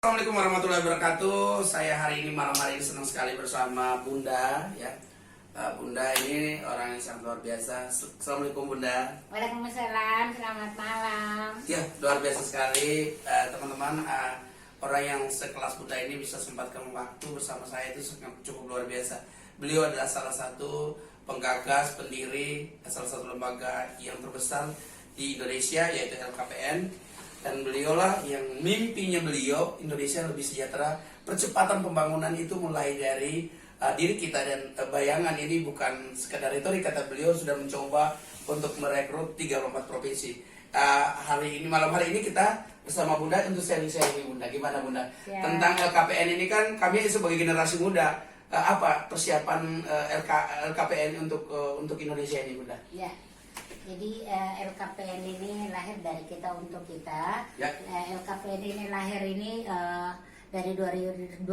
Assalamualaikum warahmatullahi wabarakatuh. Saya hari ini malam hari ini senang sekali bersama Bunda ya. Bunda ini orang yang sangat luar biasa. Assalamualaikum Bunda. Waalaikumsalam, selamat malam. Ya, luar biasa sekali teman-teman. Orang yang sekelas Bunda ini bisa sempatkan waktu bersama saya itu cukup luar biasa. Beliau adalah salah satu penggagas, pendiri salah satu lembaga yang terbesar di Indonesia yaitu LKPN. Dan beliaulah yang mimpinya beliau Indonesia lebih sejahtera. Percepatan pembangunan itu mulai dari diri kita, dan bayangan ini bukan sekedar retorik. Kata beliau sudah mencoba untuk merekrut 34 provinsi. Hari ini, malam hari ini kita bersama Bunda untuk sharing-sharing Bunda. Gimana Bunda? Ya. Tentang LKPN ini kan kami sebagai generasi muda, apa persiapan LKPN untuk Indonesia ini Bunda? Ya, jadi LKPN ini lahir dari kita untuk kita. Ya. LKPN ini lahir ini dari 2013.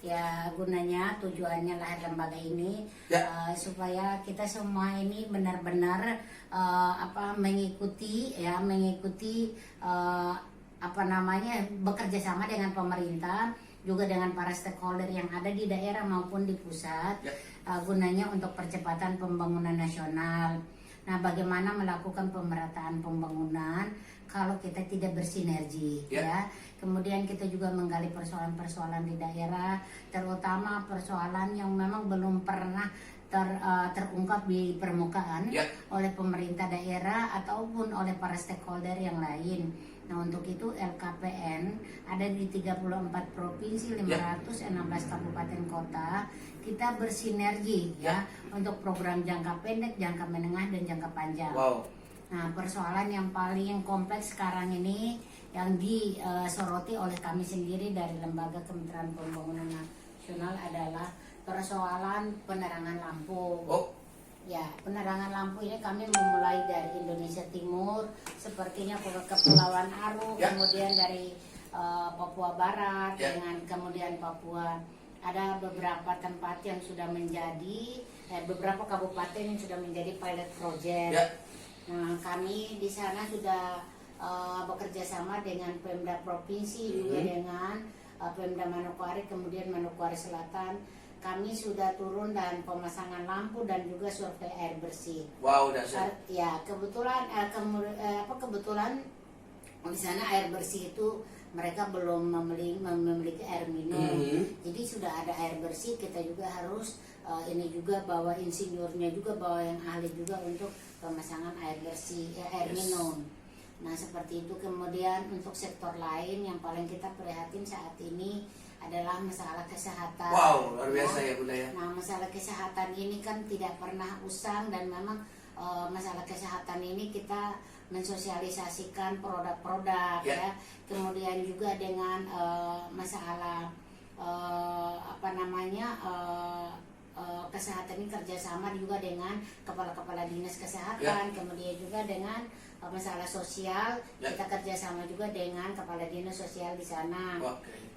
Ya, gunanya tujuannya lahir lembaga ini supaya kita semua ini benar-benar mengikuti bekerja sama dengan pemerintah, juga dengan para stakeholder yang ada di daerah maupun di pusat. Gunanya untuk percepatan pembangunan nasional. Nah, bagaimana melakukan pemerataan pembangunan kalau kita tidak bersinergi, ya. Kemudian kita juga menggali persoalan-persoalan di daerah, terutama persoalan yang memang belum pernah terungkap di permukaan oleh pemerintah daerah ataupun oleh para stakeholder yang lain. Nah, untuk itu LKPN ada di 34 provinsi, 516 kabupaten kota. Kita bersinergi ya untuk program jangka pendek, jangka menengah, dan jangka panjang. Wow. Nah, persoalan yang paling kompleks sekarang ini yang disoroti oleh kami sendiri dari Lembaga Kementerian Pembangunan Nasional adalah persoalan penerangan lampu. Ya, penerangan lampu ini kami memulai dari Indonesia Timur, sepertinya ke Kepulauan Aru, kemudian dari Papua Barat, dengan kemudian Papua. Ada beberapa tempat yang sudah menjadi, beberapa kabupaten yang sudah menjadi pilot project. Nah, kami di sana sudah bekerja sama dengan Pemda Provinsi, juga dengan Pemda Manokwari, kemudian Manokwari Selatan. Kami sudah turun dan pemasangan lampu dan juga survei air bersih. Wow, dahsyat. Ya, kebetulan di sana air bersih itu mereka belum memiliki air minum. Jadi sudah ada air bersih, kita juga harus ini juga bawa insinyurnya, juga bawa yang ahli juga untuk pemasangan air bersih, air minum. Nah, seperti itu. Kemudian untuk sektor lain yang paling kita prihatin saat ini adalah masalah kesehatan. Wow, luar biasa ya Bunda ya. Nah, masalah kesehatan ini kan tidak pernah usang, dan memang masalah kesehatan ini kita mensosialisasikan produk-produk ya. Kemudian juga dengan masalah kesehatan ini kerjasama juga dengan kepala-kepala dinas kesehatan, kemudian juga dengan masalah sosial, kita kerjasama juga dengan kepala dinas sosial di sana.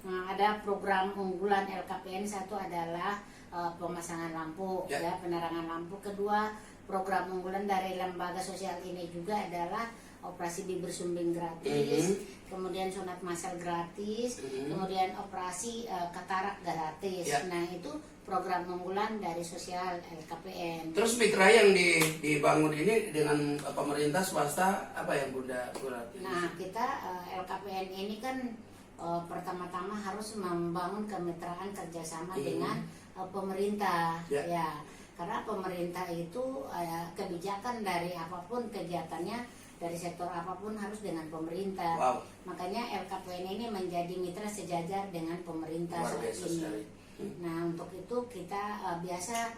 Nah, ada program unggulan LKPN, satu adalah pemasangan lampu, penerangan lampu. Kedua, program unggulan dari lembaga sosial ini juga adalah operasi bibir sumbing gratis, kemudian sunat massal gratis, kemudian operasi katarak gratis. Nah, itu program unggulan dari sosial LKPN. Terus mitra yang dibangun ini dengan pemerintah swasta apa yang Bunda berarti? Nah, kita LKPN ini kan pertama-tama harus membangun kemitraan kerjasama dengan pemerintah, ya. Karena pemerintah itu kebijakan dari apapun kegiatannya, dari sektor apapun harus dengan pemerintah. Makanya LKPN ini menjadi mitra sejajar dengan pemerintah saat ini. Nah, untuk itu kita biasa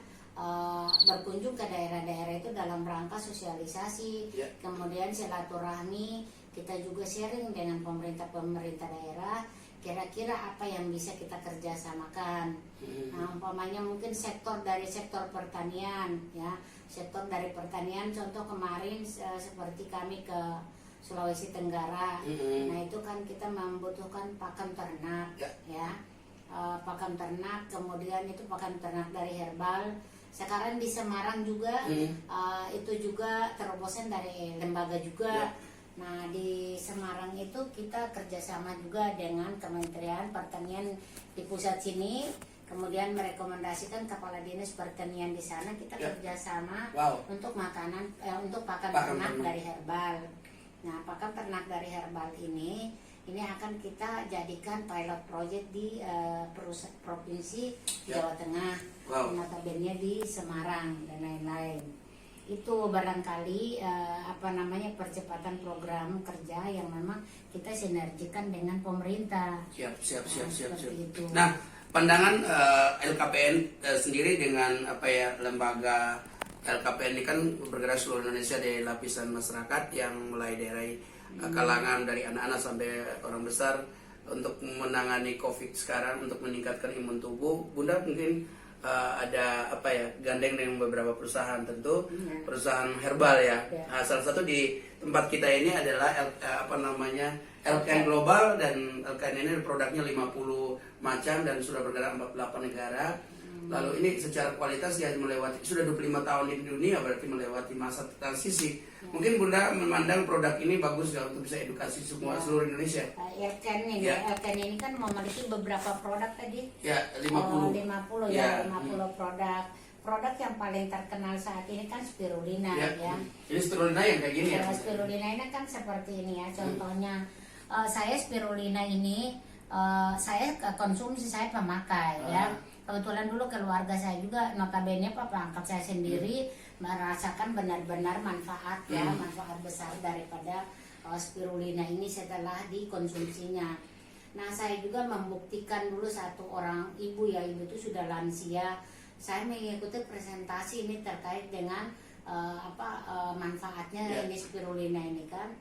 berkunjung ke daerah-daerah itu dalam rangka sosialisasi, kemudian silaturahmi. Kita juga sharing dengan pemerintah daerah, kira-kira apa yang bisa kita kerjasamakan. Nah, umpamanya mungkin sektor pertanian, ya, sektor dari pertanian. Contoh kemarin seperti kami ke Sulawesi Tenggara. Nah, itu kan kita membutuhkan pakan ternak, ya, pakan ternak. Kemudian itu pakan ternak dari herbal. Sekarang di Semarang juga itu juga terobosan dari lembaga juga. Nah di Semarang itu kita kerjasama juga dengan Kementerian Pertanian di pusat sini, kemudian merekomendasikan Kepala Dinas Pertanian di sana, kita kerjasama untuk makanan untuk pakan ternak dari herbal. Nah pakan ternak dari herbal ini akan kita jadikan pilot project di provinsi Jawa Tengah, notabene di Semarang dan lain-lain. Itu barangkali percepatan program kerja yang memang kita sinergikan dengan pemerintah. Siap. Itu. Nah, pandangan LKPN sendiri dengan lembaga LKPN ini kan bergerak seluruh Indonesia dari lapisan masyarakat yang mulai dari kalangan dari anak-anak sampai orang besar untuk menangani COVID sekarang, untuk meningkatkan imun tubuh. Bunda mungkin ada gandeng dengan beberapa perusahaan, tentu perusahaan herbal ya. Nah, salah satu di tempat kita ini adalah LKN Global, dan LKN ini produknya 50 macam dan sudah bergerak 48 negara. Lalu ini secara kualitas dia melewati sudah 25 tahun di dunia, berarti melewati masa transisi. Mungkin Bunda memandang produk ini bagus ya untuk bisa edukasi semua seluruh Indonesia. LKN ini kan memiliki beberapa produk tadi. Ya, 50 produk. Produk yang paling terkenal saat ini kan spirulina ya. Ini spirulina yang kayak gini ya. Spirulina ini kan seperti ini ya. Contohnya saya spirulina ini saya konsumsi, saya pemakai ya. Kebetulan dulu keluarga saya juga notabene papa angkat saya sendiri merasakan benar-benar manfaat manfaat besar daripada spirulina ini setelah dikonsumsinya. Nah saya juga membuktikan dulu satu orang ibu itu sudah lansia, saya mengikuti presentasi ini terkait dengan manfaatnya ini spirulina ini kan.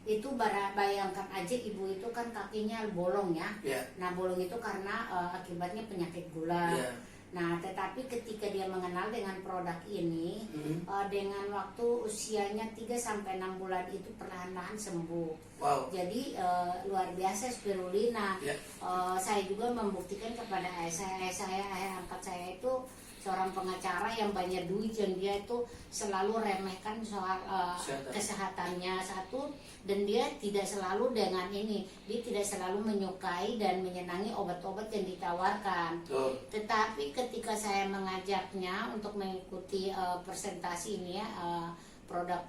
Itu bayangkan aja ibu itu kan kakinya bolong ya. Nah bolong itu karena akibatnya penyakit gula. Nah tetapi ketika dia mengenal dengan produk ini, dengan waktu usianya 3-6 bulan itu perlahan-lahan sembuh. Jadi luar biasa spirulina. Saya juga membuktikan kepada ayah angkat saya itu seorang pengacara yang banyak duit, yang dia itu selalu remehkan soal kesehatannya satu, dan dia tidak selalu dengan ini, dia tidak selalu menyukai dan menyenangi obat-obat yang ditawarkan. Tetapi ketika saya mengajaknya untuk mengikuti presentasi ini ya, produk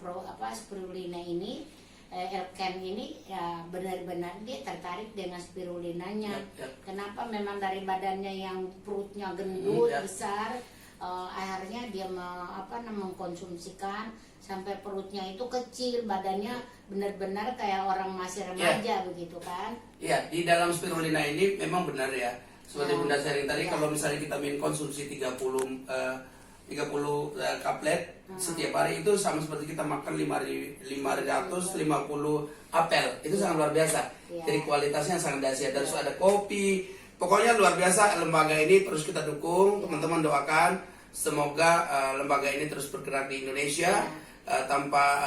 spirulina ini, LKN ini ya benar-benar dia tertarik dengan spirulinanya. Kenapa? Memang dari badannya yang perutnya gendut besar, akhirnya dia mengkonsumsikan sampai perutnya itu kecil, badannya benar-benar kayak orang masih remaja begitu kan? Iya, di dalam spirulina ini memang benar ya. Seperti Bunda sharing tadi, kalau misalnya kita konsumsi 30 kaplet setiap hari, itu sama seperti kita makan 550 apel. Itu sangat luar biasa. Jadi kualitasnya sangat dahsyat. Terus ada kopi. Pokoknya luar biasa lembaga ini, terus kita dukung. Teman-teman doakan semoga lembaga ini terus bergerak di Indonesia tanpa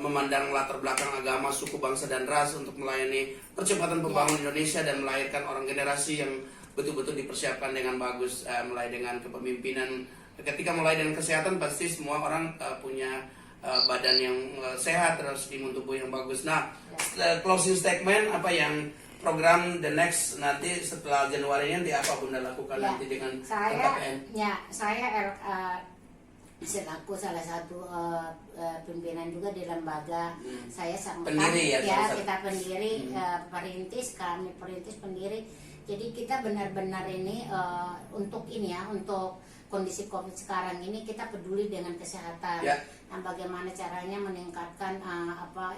memandang latar belakang agama, suku, bangsa dan ras, untuk melayani percepatan pembangunan Indonesia dan melahirkan orang generasi yang betul-betul dipersiapkan dengan bagus, mulai dengan kepemimpinan. Ketika mulai dengan kesehatan, pasti semua orang punya badan yang sehat, terus imun tubuh yang bagus. Nah, closing statement apa yang program the next nanti setelah Januari ini nanti apa Bunda lakukan nanti dengan LKPN? Saya selaku salah satu pimpinan juga di lembaga, saya pendiri kita pendiri, kami perintis pendiri. Jadi kita benar-benar ini untuk kondisi COVID sekarang ini kita peduli dengan kesehatan. Nah, bagaimana caranya meningkatkan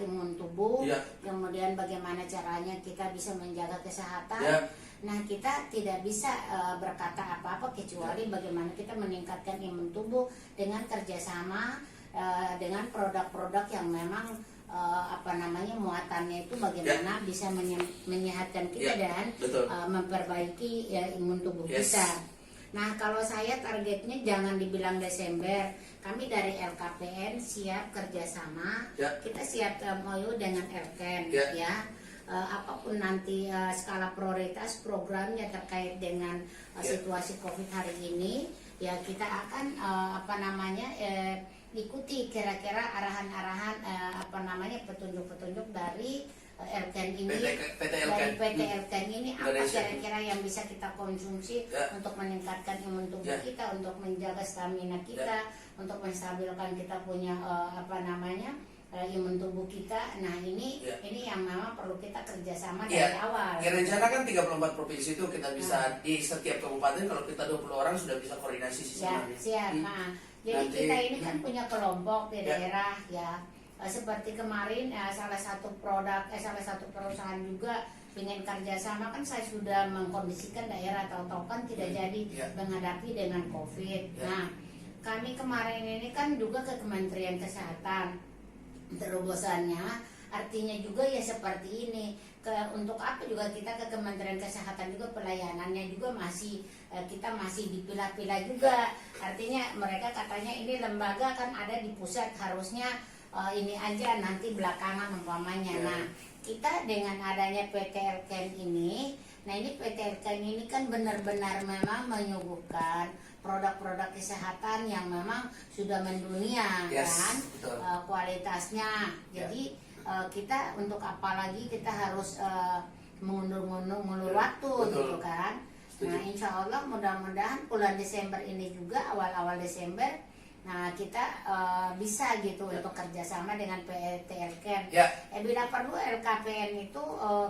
imun tubuh, kemudian bagaimana caranya kita bisa menjaga kesehatan. Nah, kita tidak bisa berkata apa-apa kecuali bagaimana kita meningkatkan imun tubuh dengan kerjasama dengan produk-produk yang memang muatannya itu bagaimana bisa menyehatkan kita dan memperbaiki imun tubuh kita. Nah, kalau saya targetnya jangan dibilang Desember. Kami dari LKPN siap kerjasama. Kita siap MOU dengan LKN apapun nanti skala prioritas programnya terkait dengan situasi COVID hari ini, ya kita akan ikuti kira-kira arahan-arahan petunjuk-petunjuk dari Elken ini, PT dari Elken. PT Elken ini apa Indonesia. kira-kira yang bisa kita konsumsi untuk meningkatkan imun tubuh kita, untuk menjaga stamina kita, untuk menstabilkan kita punya imun tubuh kita. Nah ini yang memang perlu kita kerjasama dari awal. Rencana kan 34 provinsi itu kita bisa di setiap kabupaten kalau kita 20 orang sudah bisa koordinasi sebenarnya. Siap. Nah, jadi Nanti, kita ini kan punya kelompok di daerah ya. Seperti kemarin salah satu perusahaan juga ingin kerjasama, kan saya sudah mengkondisikan daerah, tahu-tahu kan tidak jadi menghadapi dengan COVID. Nah, kami kemarin ini kan juga ke Kementerian Kesehatan, terobosannya artinya juga ya seperti ini. Untuk apa juga kita ke Kementerian Kesehatan juga pelayanannya juga masih kita masih dipilah-pilah juga. Artinya mereka katanya ini lembaga kan ada di pusat, harusnya ini aja nanti belakangan umpamanya. Nah, kita dengan adanya PT Elken ini, nah ini PT Elken ini kan benar-benar memang menyuguhkan produk-produk kesehatan yang memang sudah mendunia, kan kualitasnya. Jadi kita untuk apa lagi kita harus mengulur waktu gitu kan. Nah, insya Allah mudah-mudahan bulan Desember ini juga, awal-awal Desember, nah kita bisa gitu untuk kerjasama dengan PT Elken. Bila perlu LKPN itu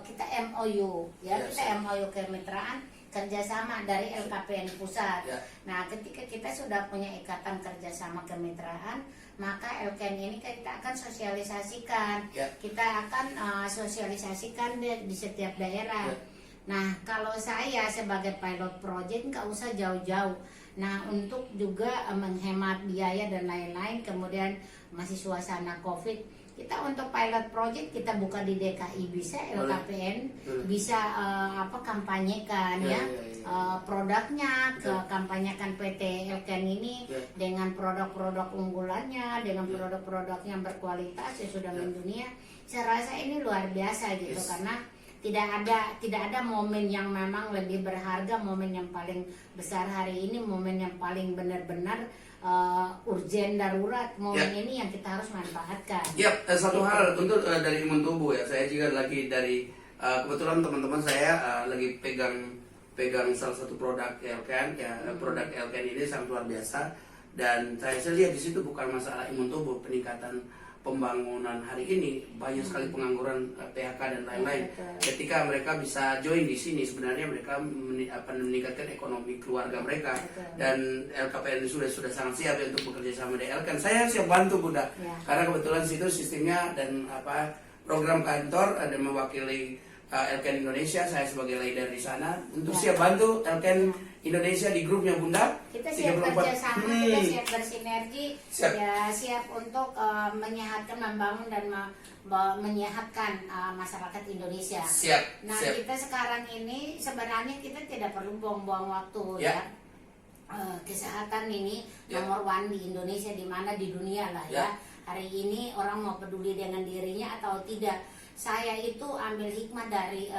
kita MOU kita MOU kemitraan kerjasama dari LKPN pusat. Nah, ketika kita sudah punya ikatan kerjasama kemitraan, maka Elken ini kita akan sosialisasikan. Kita akan sosialisasikan di setiap daerah. Nah, kalau saya sebagai pilot project nggak usah jauh-jauh. Nah, untuk juga menghemat biaya dan lain-lain, kemudian masih suasana COVID, kita untuk pilot project kita buka di DKI bisa, LKPN bisa kampanyekan produknya, kampanyekan PT Elken ini dengan produk-produk unggulannya, dengan produk-produk yang berkualitas yang sudah mendunia. Saya rasa ini luar biasa gitu, karena tidak ada momen yang memang lebih berharga, momen yang paling besar hari ini, momen yang paling benar-benar urgen, darurat, momen ini yang kita harus manfaatkan. Satu hal untuk dari imun tubuh ya, saya juga lagi dari kebetulan teman-teman saya lagi pegang salah satu produk Elken produk Elken ini sangat luar biasa, dan saya lihat di situ bukan masalah imun tubuh, peningkatan pembangunan hari ini banyak sekali pengangguran, PHK dan lain-lain. Ketika mereka bisa join di sini, sebenarnya mereka meningkatkan ekonomi keluarga mereka. Dan LKPN sudah sangat siap untuk bekerja sama dengan Elken. Saya siap bantu Bunda, karena kebetulan situ sistemnya dan program kantor ada mewakili Elken Indonesia. Saya sebagai leader di sana untuk siap bantu Elken Indonesia di grupnya Bunda. Kita siap kerjasama, kita siap bersinergi, siap untuk menyehatkan, membangun dan menyehatkan masyarakat Indonesia. Nah, kita sekarang ini sebenarnya kita tidak perlu buang-buang waktu kesehatan ini nomor one di Indonesia, di mana di dunia lah Hari ini orang mau peduli dengan dirinya atau tidak. Saya itu ambil hikmah dari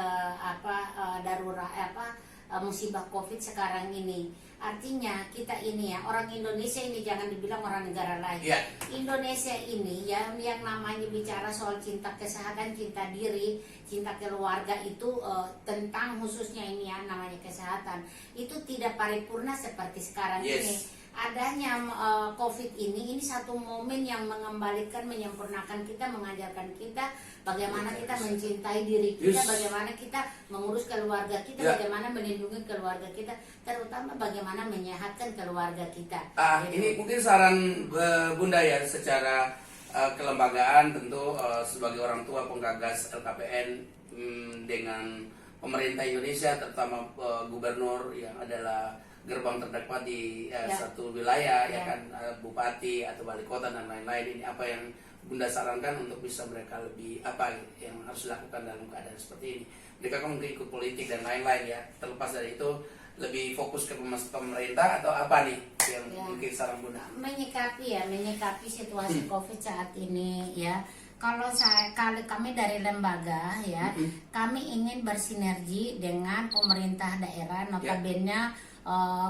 musibah COVID sekarang ini. Artinya kita ini orang Indonesia ini jangan dibilang orang negara lain. Indonesia ini yang namanya bicara soal cinta kesehatan, cinta diri, cinta keluarga itu tentang khususnya ini namanya kesehatan. Itu tidak paripurna seperti sekarang ini. Adanya COVID ini satu momen yang mengembalikan, menyempurnakan kita, mengajarkan kita bagaimana kita mencintai diri kita, bagaimana kita mengurus keluarga kita, bagaimana melindungi keluarga kita, terutama bagaimana menyehatkan keluarga kita. Ini mungkin saran Bunda ya, secara kelembagaan tentu sebagai orang tua penggagas LKPN dengan pemerintah Indonesia, terutama gubernur yang adalah gerbang terdekat di satu wilayah kan, bupati atau wali kota dan lain-lain. Ini apa yang Bunda sarankan untuk bisa mereka lebih apa yang harus dilakukan dalam keadaan seperti ini? Mereka kan mungkin ikut politik dan lain-lain ya. Terlepas dari itu, lebih fokus ke pemerintah atau apa nih yang mungkin saran Bunda? Menyikapi situasi COVID saat ini ya. Kalau kami dari lembaga kami ingin bersinergi dengan pemerintah daerah, notabene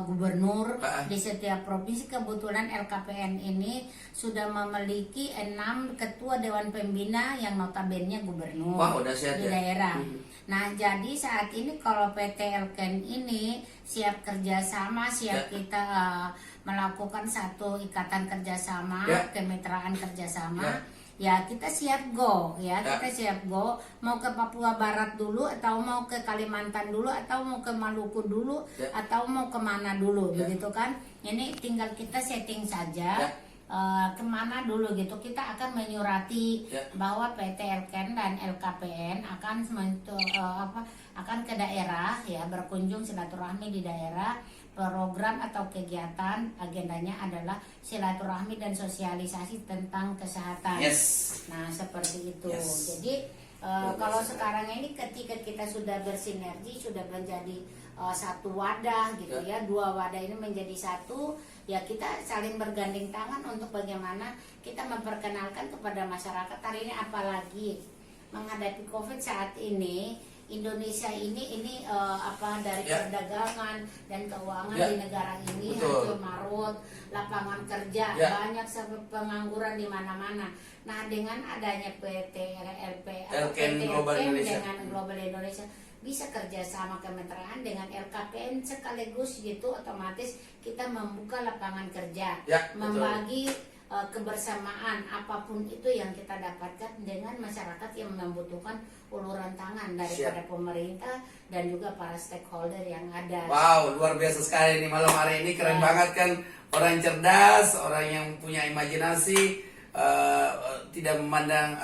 gubernur di setiap provinsi. Kebetulan LKPN ini sudah memiliki 6 ketua dewan pembina yang notabene gubernur di daerah. Nah, jadi saat ini kalau PT LKN ini siap kerjasama, siap kita melakukan satu ikatan kerjasama, kemitraan kerjasama. Ya kita siap go, kita siap go. Mau ke Papua Barat dulu, atau mau ke Kalimantan dulu, atau mau ke Maluku dulu, atau mau kemana dulu, begitu kan? Ini tinggal kita setting saja. Kemana dulu gitu, kita akan menyurati bahwa PT LKN dan LKPN akan ke daerah, ya, berkunjung silaturahmi di daerah. Program atau kegiatan agendanya adalah silaturahmi dan sosialisasi tentang kesehatan. Nah, seperti itu. Jadi kalau sekarang ini ketika kita sudah bersinergi, sudah menjadi satu wadah gitu ya, 2 wadah ini menjadi satu, ya kita saling bergandeng tangan untuk bagaimana kita memperkenalkan kepada masyarakat hari ini, apalagi menghadapi COVID saat ini. Indonesia ini dari perdagangan dan keuangan di negara ini hancur marut, lapangan kerja banyak, pengangguran di mana-mana. Nah, dengan adanya PT LKN dengan Global Indonesia bisa kerjasama kemitraan dengan LKPN sekaligus gitu, otomatis kita membuka lapangan kerja, membagi kebersamaan apapun itu yang kita dapatkan dengan masyarakat yang membutuhkan uluran tangan daripada pemerintah dan juga para stakeholder yang ada. Wow, luar biasa sekali nih malam hari ini, keren banget kan, orang cerdas, orang yang punya imajinasi, tidak memandang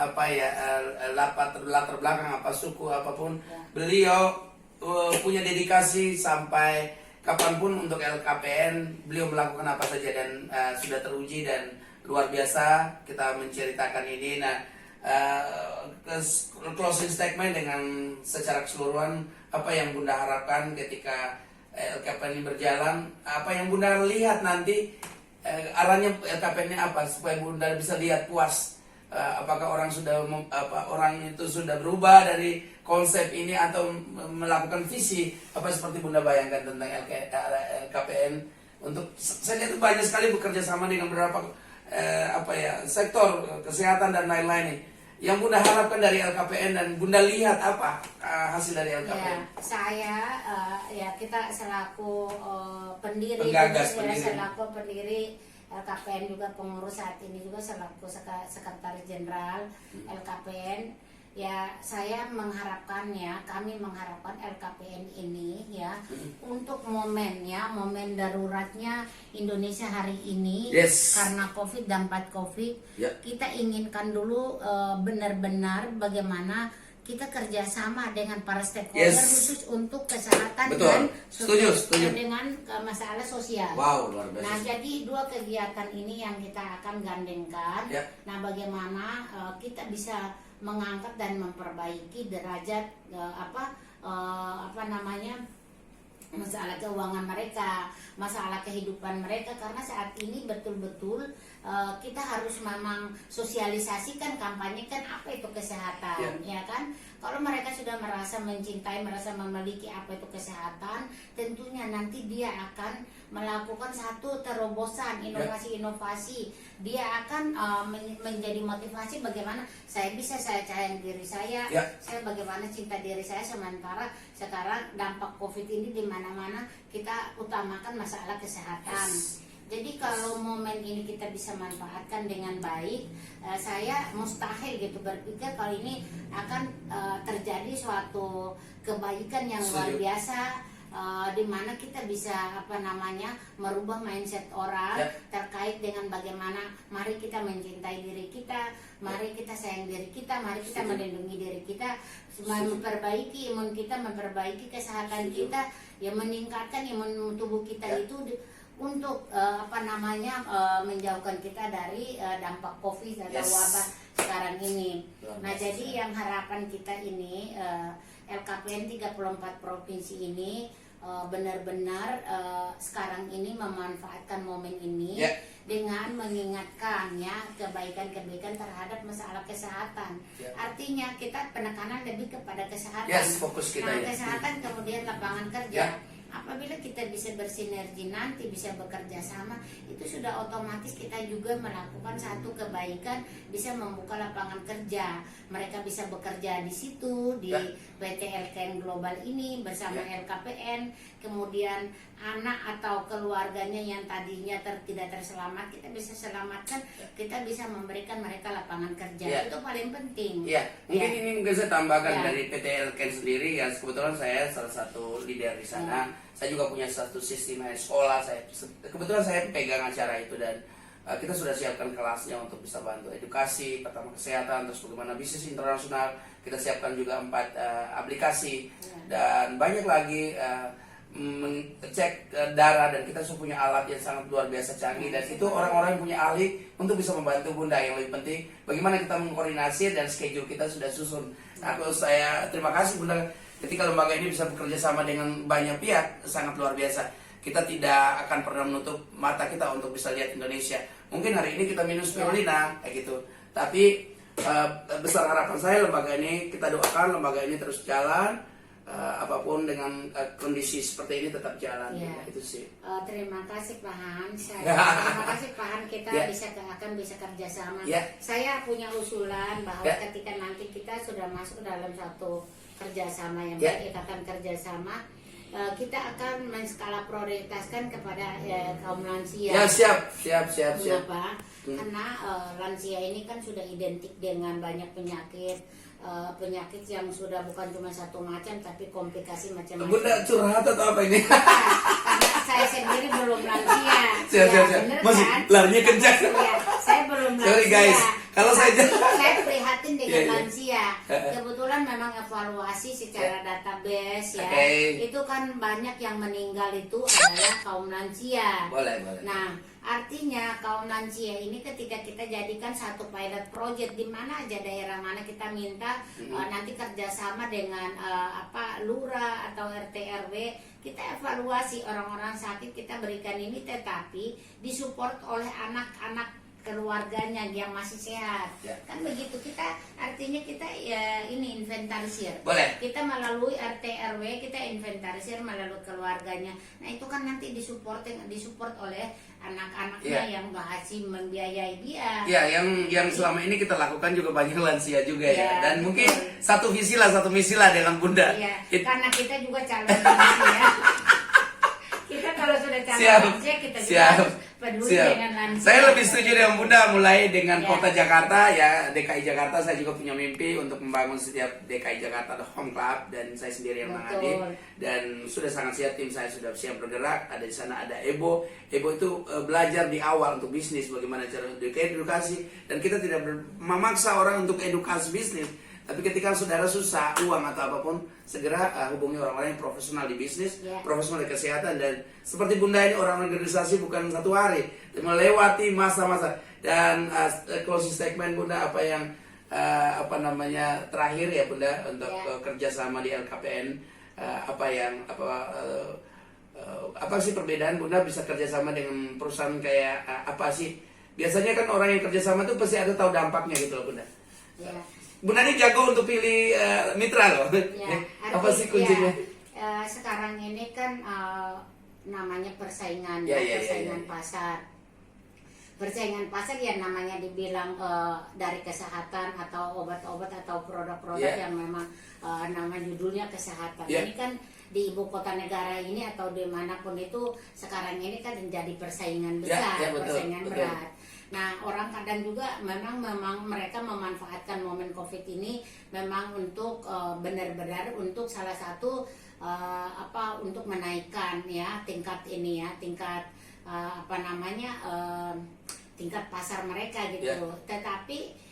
latar belakang apa suku apapun. Beliau punya dedikasi sampai kapanpun untuk LKPN. Beliau melakukan apa saja dan sudah teruji dan luar biasa kita menceritakan ini. Nah, closing statement dengan secara keseluruhan, apa yang Bunda harapkan ketika LKPN ini berjalan, apa yang Bunda lihat nanti arahnya LKPN ini apa, supaya Bunda bisa lihat puas apakah orang itu sudah berubah dari konsep ini atau melakukan visi apa seperti Bunda bayangkan tentang LKPN. Untuk saya lihat banyak sekali bekerja sama dengan beberapa sektor kesehatan dan lain-lain nih. Yang Bunda harapkan dari LKPN dan Bunda lihat apa hasil dari LKPN? Kita selaku pendiri, selaku pendiri LKPN, juga pengurus saat ini juga selaku sekretaris jenderal LKPN. Ya, saya mengharapkan, kami mengharapkan LKPN ini untuk momen daruratnya Indonesia hari ini, karena COVID, dampak COVID, kita inginkan dulu benar-benar bagaimana kita kerjasama dengan para stakeholder khusus untuk kesehatan dan dengan masalah sosial. Wow, luar biasa. Nah, jadi 2 kegiatan ini yang kita akan gandengkan. Nah, bagaimana kita bisa mengangkat dan memperbaiki derajat masalah keuangan mereka, masalah kehidupan mereka, karena saat ini betul-betul kita harus memang sosialisasikan, kampanyekan apa itu kesehatan, ya kan? Kalau mereka sudah merasa mencintai, merasa memiliki apa itu kesehatan, tentunya nanti dia akan melakukan satu terobosan, inovasi-inovasi. Dia akan menjadi motivasi bagaimana saya bisa sayang diri saya, saya bagaimana cinta diri saya, sementara sekarang dampak COVID ini di mana-mana kita utamakan masalah kesehatan. Jadi kalau momen ini kita bisa manfaatkan dengan baik, saya mustahil gitu berpikir kali ini akan terjadi suatu kebaikan yang luar biasa, di mana kita bisa merubah mindset orang terkait dengan bagaimana mari kita mencintai diri kita, mari kita sayang diri kita, mari kita melindungi diri kita, memperbaiki imun kita, memperbaiki kesehatan kita, ya meningkatkan imun tubuh kita itu untuk menjauhkan kita dari dampak COVID atau wabah sekarang ini. Nah, jadi yang harapan kita ini LKPN 34 provinsi ini benar-benar sekarang ini memanfaatkan momen ini dengan mengingatkan kebaikan-kebaikan terhadap masalah kesehatan. Artinya kita penekanan lebih kepada kesehatan. Fokus kita kesehatan, kemudian lapangan kerja. Apa apabila kita bisa bersinergi nanti, bisa bekerja sama, itu sudah otomatis kita juga melakukan satu kebaikan, bisa membuka lapangan kerja. Mereka bisa bekerja di situ, di PT LKN Global ini bersama LKPN. Kemudian anak atau keluarganya yang tadinya tidak terselamat, kita bisa selamatkan, kita bisa memberikan mereka lapangan kerja. Itu paling penting. Mungkin ini mungkin saya tambahkan dari PT LKN sendiri ya, kebetulan saya salah satu leader di sana. Saya juga punya satu sistem sekolah. Kebetulan saya pegang acara itu, dan kita sudah siapkan kelasnya untuk bisa bantu edukasi, pertama kesehatan, terus bagaimana bisnis internasional. Kita siapkan juga 4 aplikasi dan banyak lagi mengecek darah, dan kita sudah punya alat yang sangat luar biasa canggih, dan itu orang-orang yang punya ahli untuk bisa membantu Bunda. Yang lebih penting bagaimana kita mengkoordinasi dan schedule kita sudah susun. Saya terima kasih Bunda ketika lembaga ini bisa bekerja sama dengan banyak pihak, sangat luar biasa. Kita tidak akan pernah menutup mata kita untuk bisa lihat Indonesia. Mungkin hari ini kita minus spirulina kayak gitu, tapi besar harapan saya lembaga ini, kita doakan lembaga ini terus jalan. Apapun dengan kondisi seperti ini tetap jalan. Itu sih. Terima kasih Pak Han. Terima kasih Pak Han, kita akan bisa kerjasama. Saya punya usulan bahwa ketika nanti kita sudah masuk dalam satu kerjasama yang baik, ikatan kerjasama, kita akan menskala prioritaskan kepada kaum lansia. Siap. Kenapa? Karena lansia ini kan sudah identik dengan banyak penyakit yang sudah bukan cuma satu macam, tapi komplikasi macam-macam. Bunda curhat atau apa ini? Karena saya sendiri belum lansia. Siap. Masih kan? larinya kencang. Saya belum lansia. Sorry guys, kalau saya prihatin dengan lansia. Kebetulan memang evaluasi secara database itu kan banyak yang meninggal itu adalah kaum lansia. Boleh. Nah, artinya kaum lansia ini ketika kita jadikan satu pilot project di mana aja daerah mana kita minta nanti kerjasama dengan lurah atau RT RW, kita evaluasi orang-orang sakit, kita berikan ini, tetapi disupport oleh anak-anak keluarganya yang masih sehat. Kan begitu, kita artinya kita ini inventarisir. Boleh. Kita melalui RT RW kita inventarisir melalui keluarganya. Nah, itu kan nanti disupport oleh anak-anaknya yang masih membiayai dia. Yang selama ini kita lakukan juga banyak lansia juga dan mungkin satu misi lah dengan Bunda. Karena kita juga calon lansia. Kita kalau sudah calon lansia, kita juga harus peduli dengan lansia. Saya lebih setuju dengan Bunda, mulai dengan Kota Jakarta DKI Jakarta. Saya juga punya mimpi untuk membangun setiap DKI Jakarta ada home club, dan saya sendiri yang menangani, dan sudah sangat siap, tim saya sudah siap bergerak. Ada di sana ada Ebo itu belajar di awal untuk bisnis, bagaimana cara edukasi, dan kita tidak memaksa orang untuk edukasi bisnis. Tapi ketika saudara susah uang atau apapun, segera hubungi orang-orang yang profesional di bisnis, profesional di kesehatan. Dan seperti Bunda ini orang organisasi bukan satu hari, melewati masa-masa. Dan closing statement Bunda, apa yang terakhir ya Bunda untuk kerjasama di LKPN, apa sih perbedaan Bunda bisa kerjasama dengan perusahaan kayak apa sih? Biasanya kan orang yang kerjasama itu pasti ada tahu dampaknya gitu loh Bunda. Bunda ini jago untuk pilih mitra loh. Apa sih kuncinya? Sekarang ini kan namanya persaingan, pasar. Persaingan pasar yang namanya dibilang dari kesehatan atau obat-obat atau produk-produk yang memang nama judulnya kesehatan. Ini kan di ibu kota negara ini atau dimanapun itu sekarang ini kan menjadi persaingan besar, persaingan berat. Nah, orang kadang juga memang mereka memanfaatkan momen COVID ini memang untuk benar-benar untuk salah satu untuk menaikkan tingkat tingkat pasar mereka gitu. Tetapi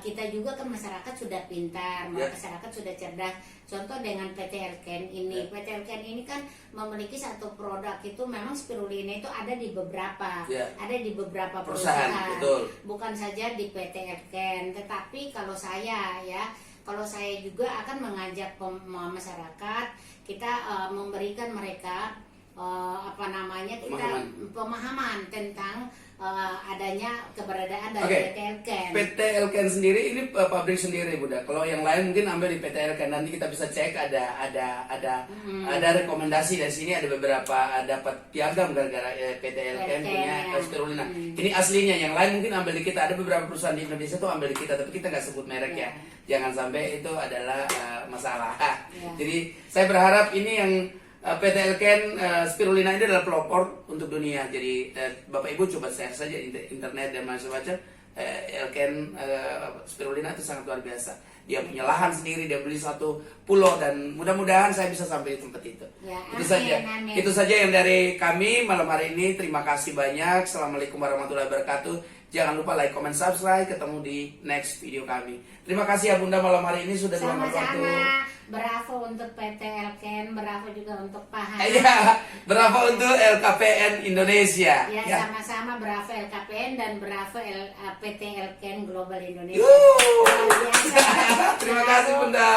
kita juga kan masyarakat sudah pintar, masyarakat sudah cerdas. Contoh dengan PT LKN ini, PT LKN ini kan memiliki satu produk itu memang spirulina itu ada di beberapa perusahaan. Bukan saja di PT LKN, tetapi kalau saya juga akan mengajak masyarakat, kita memberikan mereka apa namanya kita pemahaman tentang adanya keberadaan dari Oke. PT Elken. PT Elken sendiri ini pabrik sendiri Bunda. Kalau yang lain mungkin ambil di PT Elken, nanti kita bisa cek ada rekomendasi dari sini, ada beberapa dapat piagam gara-gara PT Elken punya spirulina. Ini aslinya, yang lain mungkin ambil di kita. Ada beberapa perusahaan di Indonesia tuh ambil di kita, tapi kita nggak sebut merek ya. Jangan sampai itu adalah masalah. Jadi saya berharap ini yang PT Elken spirulina ini adalah pelopor untuk dunia. Jadi Bapak Ibu coba share saja di internet dan macam-macam. Elken spirulina itu sangat luar biasa. Dia punya lahan sendiri, dia beli satu pulau, dan mudah-mudahan saya bisa sampai di tempat itu. Ya, Itu saja. amin. Itu saja yang dari kami malam hari ini. Terima kasih banyak. Assalamualaikum warahmatullahi wabarakatuh. Jangan lupa like, comment, subscribe. Ketemu di next video kami. Terima kasih ya Bunda malam hari ini sudah meluangkan waktu. Sama-sama. Bravo untuk PT Elken, bravo juga untuk Pak Han. Iya, bravo untuk LKPN Indonesia. Ya, sama-sama bravo LKPN dan bravo PT Elken Global Indonesia. Yuh. Luar biasa. Terima kasih Bunda.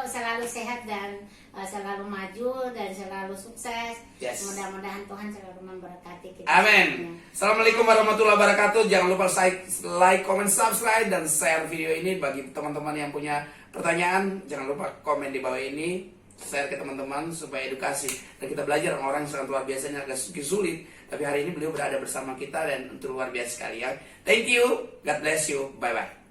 Selalu sehat dan selalu maju dan selalu sukses. Yes. Mudah-mudahan Tuhan selalu memberkati kita. Amin. Assalamualaikum warahmatullahi wabarakatuh. Jangan lupa like, comment, subscribe, dan share video ini bagi teman-teman yang punya pertanyaan. Jangan lupa komen di bawah ini, share ke teman-teman supaya edukasi dan kita belajar. Orang yang sangat luar biasanya agak sulit, tapi hari ini beliau berada bersama kita dan itu luar biasa sekali ya. Thank you, God bless you, bye bye.